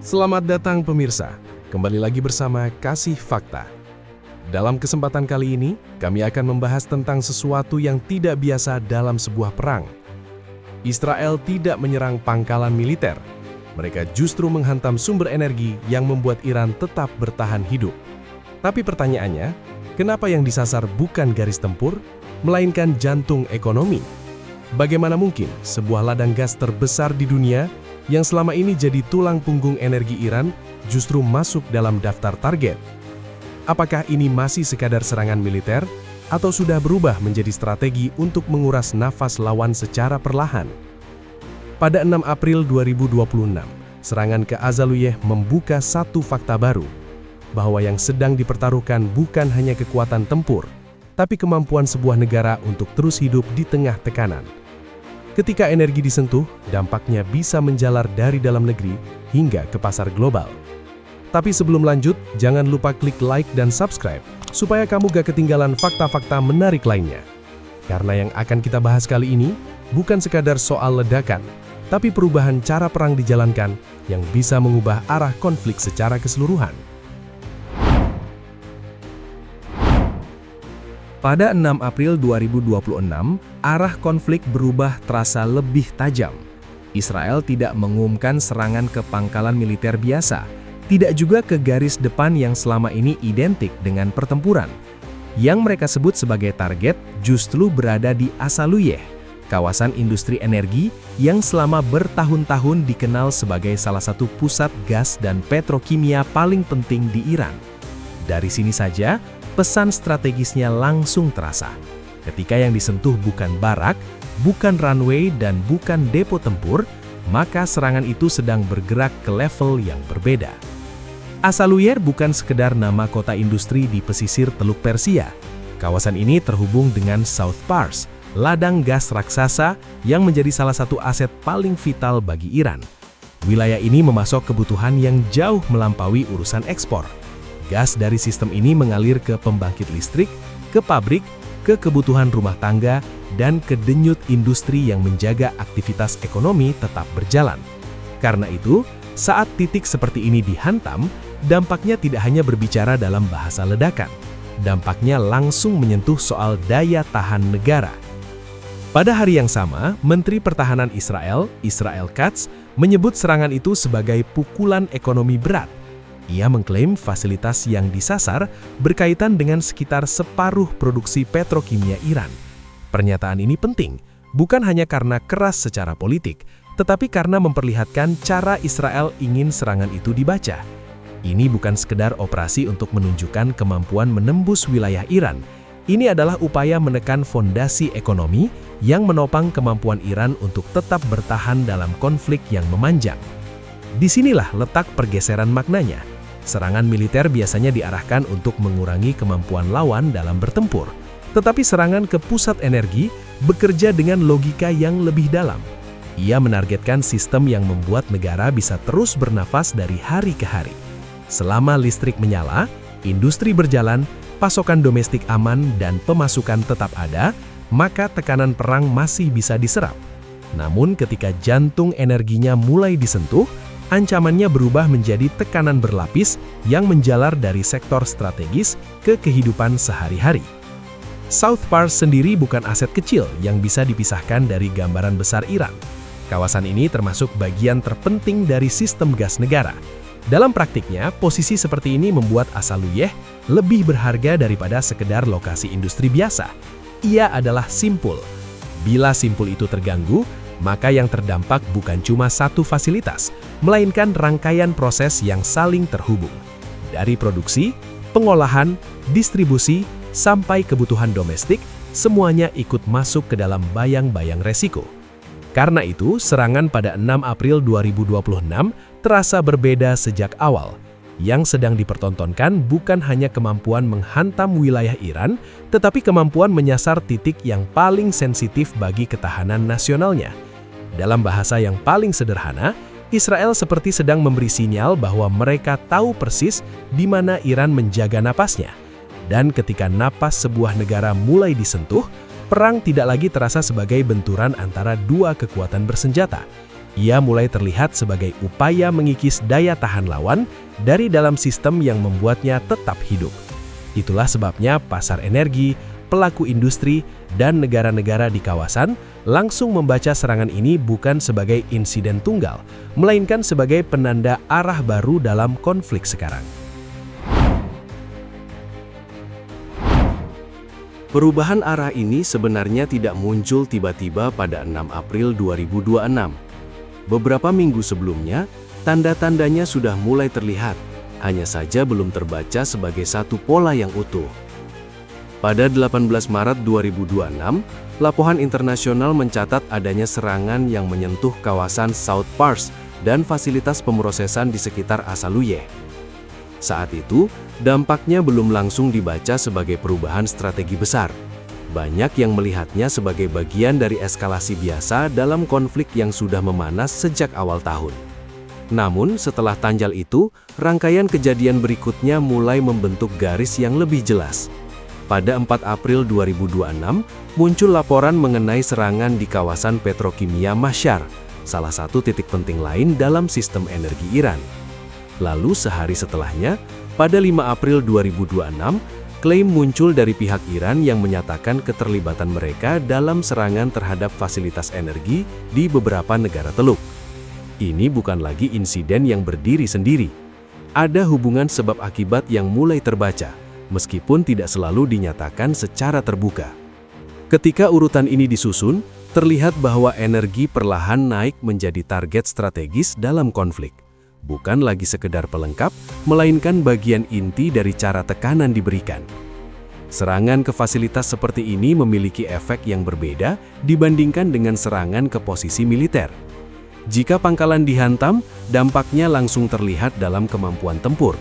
Selamat datang pemirsa, kembali lagi bersama Kasih Fakta. Dalam kesempatan kali ini, kami akan membahas tentang sesuatu yang tidak biasa dalam sebuah perang. Israel tidak menyerang pangkalan militer, mereka justru menghantam sumber energi yang membuat Iran tetap bertahan hidup. Tapi pertanyaannya, kenapa yang disasar bukan garis tempur, melainkan jantung ekonomi? Bagaimana mungkin sebuah ladang gas terbesar di dunia yang selama ini jadi tulang punggung energi Iran justru masuk dalam daftar target? Apakah ini masih sekadar serangan militer atau sudah berubah menjadi strategi untuk menguras nafas lawan secara perlahan? Pada 6 April 2026, serangan ke Azaluyeh membuka satu fakta baru, bahwa yang sedang dipertaruhkan bukan hanya kekuatan tempur, tapi kemampuan sebuah negara untuk terus hidup di tengah tekanan. Ketika energi disentuh, dampaknya bisa menjalar dari dalam negeri hingga ke pasar global. Tapi sebelum lanjut, jangan lupa klik like dan subscribe, supaya kamu gak ketinggalan fakta-fakta menarik lainnya. Karena yang akan kita bahas kali ini, bukan sekadar soal ledakan, tapi perubahan cara perang dijalankan yang bisa mengubah arah konflik secara keseluruhan. Pada 6 April 2026, arah konflik berubah terasa lebih tajam. Israel tidak mengumumkan serangan ke pangkalan militer biasa, tidak juga ke garis depan yang selama ini identik dengan pertempuran. Yang mereka sebut sebagai target justru berada di Azaluyeh, kawasan industri energi yang selama bertahun-tahun dikenal sebagai salah satu pusat gas dan petrokimia paling penting di Iran. Dari sini saja, pesan strategisnya langsung terasa. Ketika yang disentuh bukan barak, bukan runway, dan bukan depo tempur, maka serangan itu sedang bergerak ke level yang berbeda. Azaluyeh bukan sekedar nama kota industri di pesisir Teluk Persia. Kawasan ini terhubung dengan South Pars, ladang gas raksasa yang menjadi salah satu aset paling vital bagi Iran. Wilayah ini memasok kebutuhan yang jauh melampaui urusan ekspor. Gas dari sistem ini mengalir ke pembangkit listrik, ke pabrik, ke kebutuhan rumah tangga, dan ke denyut industri yang menjaga aktivitas ekonomi tetap berjalan. Karena itu, saat titik seperti ini dihantam, dampaknya tidak hanya berbicara dalam bahasa ledakan. Dampaknya langsung menyentuh soal daya tahan negara. Pada hari yang sama, Menteri Pertahanan Israel, Israel Katz, menyebut serangan itu sebagai pukulan ekonomi berat. Ia mengklaim fasilitas yang disasar berkaitan dengan sekitar separuh produksi petrokimia Iran. Pernyataan ini penting, bukan hanya karena keras secara politik, tetapi karena memperlihatkan cara Israel ingin serangan itu dibaca. Ini bukan sekedar operasi untuk menunjukkan kemampuan menembus wilayah Iran. Ini adalah upaya menekan fondasi ekonomi yang menopang kemampuan Iran untuk tetap bertahan dalam konflik yang memanjang. Disinilah letak pergeseran maknanya. Serangan militer biasanya diarahkan untuk mengurangi kemampuan lawan dalam bertempur, tetapi serangan ke pusat energi bekerja dengan logika yang lebih dalam. Ia menargetkan sistem yang membuat negara bisa terus bernafas dari hari ke hari. Selama listrik menyala, industri berjalan, pasokan domestik aman, dan pemasukan tetap ada, maka tekanan perang masih bisa diserap. Namun ketika jantung energinya mulai disentuh, ancamannya berubah menjadi tekanan berlapis yang menjalar dari sektor strategis ke kehidupan sehari-hari. South Pars sendiri bukan aset kecil yang bisa dipisahkan dari gambaran besar Iran. Kawasan ini termasuk bagian terpenting dari sistem gas negara. Dalam praktiknya, posisi seperti ini membuat Azaluyeh lebih berharga daripada sekedar lokasi industri biasa. Ia adalah simpul. Bila simpul itu terganggu, maka yang terdampak bukan cuma satu fasilitas, melainkan rangkaian proses yang saling terhubung. Dari produksi, pengolahan, distribusi, sampai kebutuhan domestik, semuanya ikut masuk ke dalam bayang-bayang resiko. Karena itu, serangan pada 6 April 2026 terasa berbeda sejak awal. Yang sedang dipertontonkan bukan hanya kemampuan menghantam wilayah Iran, tetapi kemampuan menyasar titik yang paling sensitif bagi ketahanan nasionalnya. Dalam bahasa yang paling sederhana, Israel seperti sedang memberi sinyal bahwa mereka tahu persis di mana Iran menjaga napasnya. Dan ketika napas sebuah negara mulai disentuh, perang tidak lagi terasa sebagai benturan antara dua kekuatan bersenjata. Ia mulai terlihat sebagai upaya mengikis daya tahan lawan dari dalam sistem yang membuatnya tetap hidup. Itulah sebabnya pasar energi, pelaku industri, dan negara-negara di kawasan langsung membaca serangan ini bukan sebagai insiden tunggal, melainkan sebagai penanda arah baru dalam konflik sekarang. Perubahan arah ini sebenarnya tidak muncul tiba-tiba pada 6 April 2026. Beberapa minggu sebelumnya, tanda-tandanya sudah mulai terlihat, hanya saja belum terbaca sebagai satu pola yang utuh. Pada 18 Maret 2026, laporan internasional mencatat adanya serangan yang menyentuh kawasan South Pars dan fasilitas pemrosesan di sekitar Asaluye. Saat itu, dampaknya belum langsung dibaca sebagai perubahan strategi besar. Banyak yang melihatnya sebagai bagian dari eskalasi biasa dalam konflik yang sudah memanas sejak awal tahun. Namun, setelah tanjal itu, rangkaian kejadian berikutnya mulai membentuk garis yang lebih jelas. Pada 4 April 2026, muncul laporan mengenai serangan di kawasan petrokimia Mashhad, salah satu titik penting lain dalam sistem energi Iran. Lalu sehari setelahnya, pada 5 April 2026, klaim muncul dari pihak Iran yang menyatakan keterlibatan mereka dalam serangan terhadap fasilitas energi di beberapa negara Teluk. Ini bukan lagi insiden yang berdiri sendiri. Ada hubungan sebab akibat yang mulai terbaca, meskipun tidak selalu dinyatakan secara terbuka. Ketika urutan ini disusun, terlihat bahwa energi perlahan naik menjadi target strategis dalam konflik. Bukan lagi sekedar pelengkap, melainkan bagian inti dari cara tekanan diberikan. Serangan ke fasilitas seperti ini memiliki efek yang berbeda dibandingkan dengan serangan ke posisi militer. Jika pangkalan dihantam, dampaknya langsung terlihat dalam kemampuan tempur.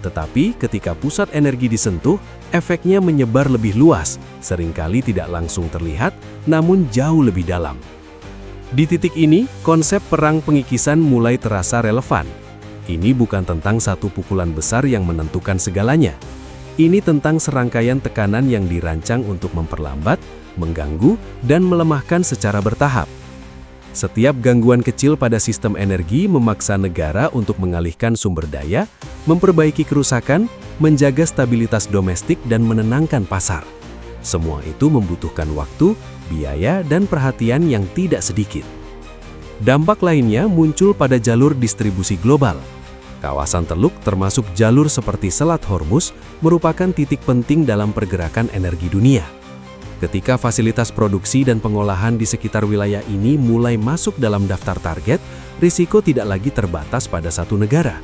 Tetapi ketika pusat energi disentuh, efeknya menyebar lebih luas, seringkali tidak langsung terlihat, namun jauh lebih dalam. Di titik ini, konsep perang pengikisan mulai terasa relevan. Ini bukan tentang satu pukulan besar yang menentukan segalanya. Ini tentang serangkaian tekanan yang dirancang untuk memperlambat, mengganggu, dan melemahkan secara bertahap. Setiap gangguan kecil pada sistem energi memaksa negara untuk mengalihkan sumber daya, memperbaiki kerusakan, menjaga stabilitas domestik, dan menenangkan pasar. Semua itu membutuhkan waktu, biaya, dan perhatian yang tidak sedikit. Dampak lainnya muncul pada jalur distribusi global. Kawasan Teluk termasuk jalur seperti Selat Hormuz merupakan titik penting dalam pergerakan energi dunia. Ketika fasilitas produksi dan pengolahan di sekitar wilayah ini mulai masuk dalam daftar target, risiko tidak lagi terbatas pada satu negara.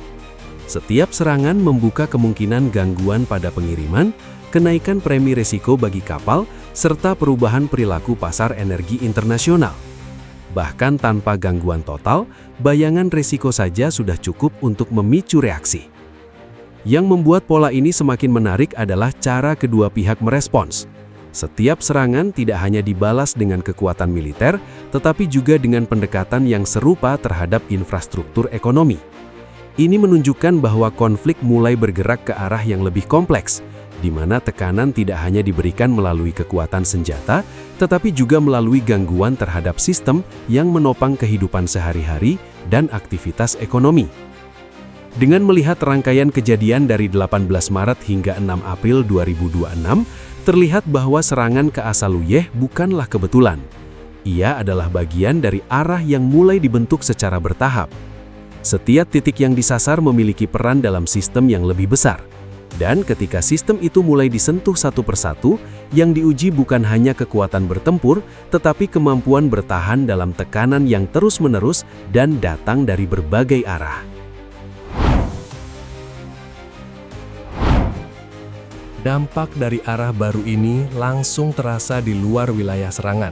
Setiap serangan membuka kemungkinan gangguan pada pengiriman, kenaikan premi risiko bagi kapal, serta perubahan perilaku pasar energi internasional. Bahkan tanpa gangguan total, bayangan risiko saja sudah cukup untuk memicu reaksi. Yang membuat pola ini semakin menarik adalah cara kedua pihak merespons. Setiap serangan tidak hanya dibalas dengan kekuatan militer, tetapi juga dengan pendekatan yang serupa terhadap infrastruktur ekonomi. Ini menunjukkan bahwa konflik mulai bergerak ke arah yang lebih kompleks, di mana tekanan tidak hanya diberikan melalui kekuatan senjata, tetapi juga melalui gangguan terhadap sistem yang menopang kehidupan sehari-hari dan aktivitas ekonomi. Dengan melihat rangkaian kejadian dari 18 Maret hingga 6 April 2026, terlihat bahwa serangan ke Asaluye bukanlah kebetulan. Ia adalah bagian dari arah yang mulai dibentuk secara bertahap. Setiap titik yang disasar memiliki peran dalam sistem yang lebih besar. Dan ketika sistem itu mulai disentuh satu persatu, yang diuji bukan hanya kekuatan bertempur, tetapi kemampuan bertahan dalam tekanan yang terus-menerus dan datang dari berbagai arah. Dampak dari arah baru ini langsung terasa di luar wilayah serangan.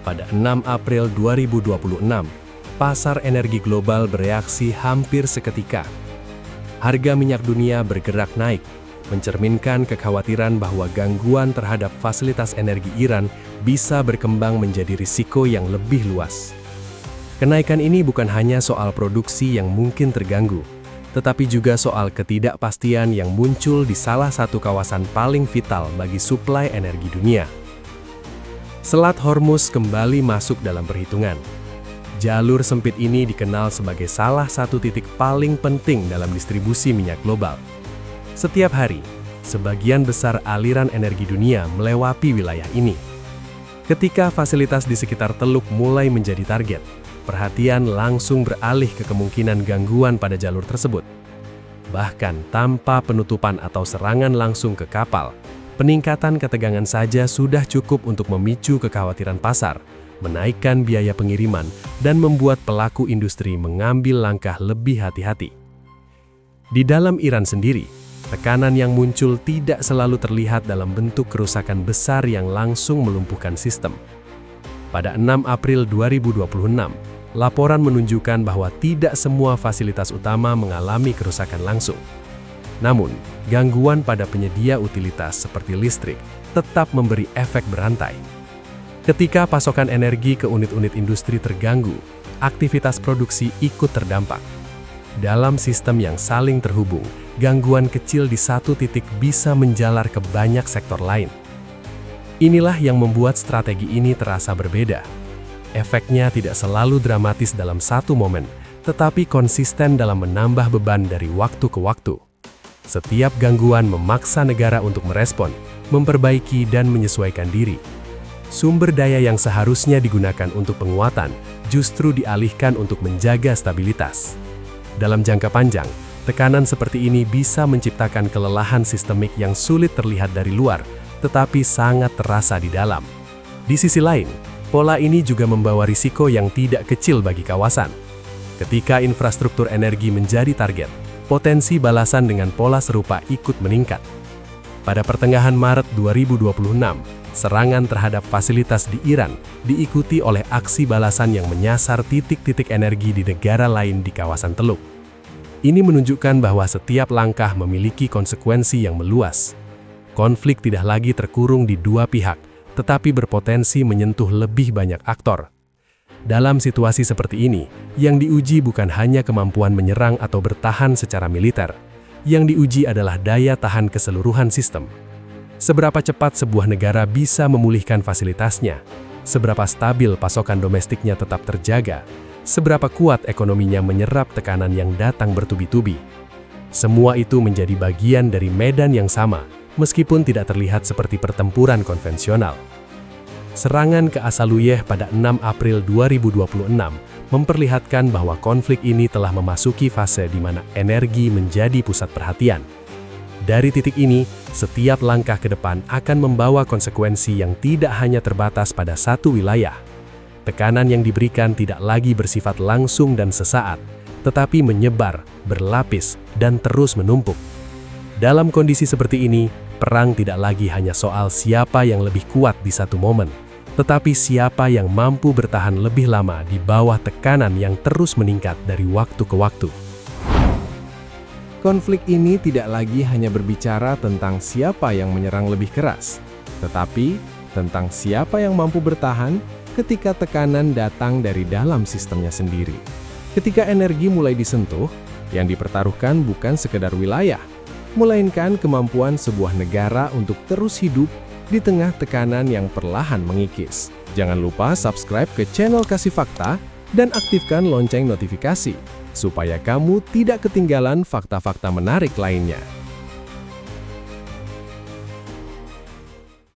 Pada 6 April 2026, pasar energi global bereaksi hampir seketika. Harga minyak dunia bergerak naik, mencerminkan kekhawatiran bahwa gangguan terhadap fasilitas energi Iran bisa berkembang menjadi risiko yang lebih luas. Kenaikan ini bukan hanya soal produksi yang mungkin terganggu, tetapi juga soal ketidakpastian yang muncul di salah satu kawasan paling vital bagi suplai energi dunia. Selat Hormuz kembali masuk dalam perhitungan. Jalur sempit ini dikenal sebagai salah satu titik paling penting dalam distribusi minyak global. Setiap hari, sebagian besar aliran energi dunia melewati wilayah ini. Ketika fasilitas di sekitar teluk mulai menjadi target, perhatian langsung beralih ke kemungkinan gangguan pada jalur tersebut. Bahkan tanpa penutupan atau serangan langsung ke kapal, peningkatan ketegangan saja sudah cukup untuk memicu kekhawatiran pasar, menaikkan biaya pengiriman, dan membuat pelaku industri mengambil langkah lebih hati-hati. Di dalam Iran sendiri, tekanan yang muncul tidak selalu terlihat dalam bentuk kerusakan besar yang langsung melumpuhkan sistem. Pada 6 April 2026, laporan menunjukkan bahwa tidak semua fasilitas utama mengalami kerusakan langsung. Namun, gangguan pada penyedia utilitas seperti listrik tetap memberi efek berantai. Ketika pasokan energi ke unit-unit industri terganggu, aktivitas produksi ikut terdampak. Dalam sistem yang saling terhubung, gangguan kecil di satu titik bisa menjalar ke banyak sektor lain. Inilah yang membuat strategi ini terasa berbeda. Efeknya tidak selalu dramatis dalam satu momen, tetapi konsisten dalam menambah beban dari waktu ke waktu. Setiap gangguan memaksa negara untuk merespon, memperbaiki dan menyesuaikan diri. Sumber daya yang seharusnya digunakan untuk penguatan justru dialihkan untuk menjaga stabilitas. Dalam jangka panjang, tekanan seperti ini bisa menciptakan kelelahan sistemik yang sulit terlihat dari luar, tetapi sangat terasa di dalam. Di sisi lain, pola ini juga membawa risiko yang tidak kecil bagi kawasan. Ketika infrastruktur energi menjadi target, potensi balasan dengan pola serupa ikut meningkat. Pada pertengahan Maret 2026, serangan terhadap fasilitas di Iran diikuti oleh aksi balasan yang menyasar titik-titik energi di negara lain di kawasan teluk. Ini menunjukkan bahwa setiap langkah memiliki konsekuensi yang meluas. Konflik tidak lagi terkurung di dua pihak, tetapi berpotensi menyentuh lebih banyak aktor. Dalam situasi seperti ini, yang diuji bukan hanya kemampuan menyerang atau bertahan secara militer. Yang diuji adalah daya tahan keseluruhan sistem. Seberapa cepat sebuah negara bisa memulihkan fasilitasnya, seberapa stabil pasokan domestiknya tetap terjaga, seberapa kuat ekonominya menyerap tekanan yang datang bertubi-tubi. Semua itu menjadi bagian dari medan yang sama, meskipun tidak terlihat seperti pertempuran konvensional. Serangan ke Asaluyeh pada 6 April 2026 memperlihatkan bahwa konflik ini telah memasuki fase di mana energi menjadi pusat perhatian. Dari titik ini, setiap langkah ke depan akan membawa konsekuensi yang tidak hanya terbatas pada satu wilayah. Tekanan yang diberikan tidak lagi bersifat langsung dan sesaat, tetapi menyebar, berlapis, dan terus menumpuk. Dalam kondisi seperti ini, perang tidak lagi hanya soal siapa yang lebih kuat di satu momen, tetapi siapa yang mampu bertahan lebih lama di bawah tekanan yang terus meningkat dari waktu ke waktu. Konflik ini tidak lagi hanya berbicara tentang siapa yang menyerang lebih keras, tetapi tentang siapa yang mampu bertahan ketika tekanan datang dari dalam sistemnya sendiri. Ketika energi mulai disentuh, yang dipertaruhkan bukan sekedar wilayah, melainkan kemampuan sebuah negara untuk terus hidup di tengah tekanan yang perlahan mengikis. Jangan lupa subscribe ke channel Kasih Fakta dan aktifkan lonceng notifikasi, supaya kamu tidak ketinggalan fakta-fakta menarik lainnya.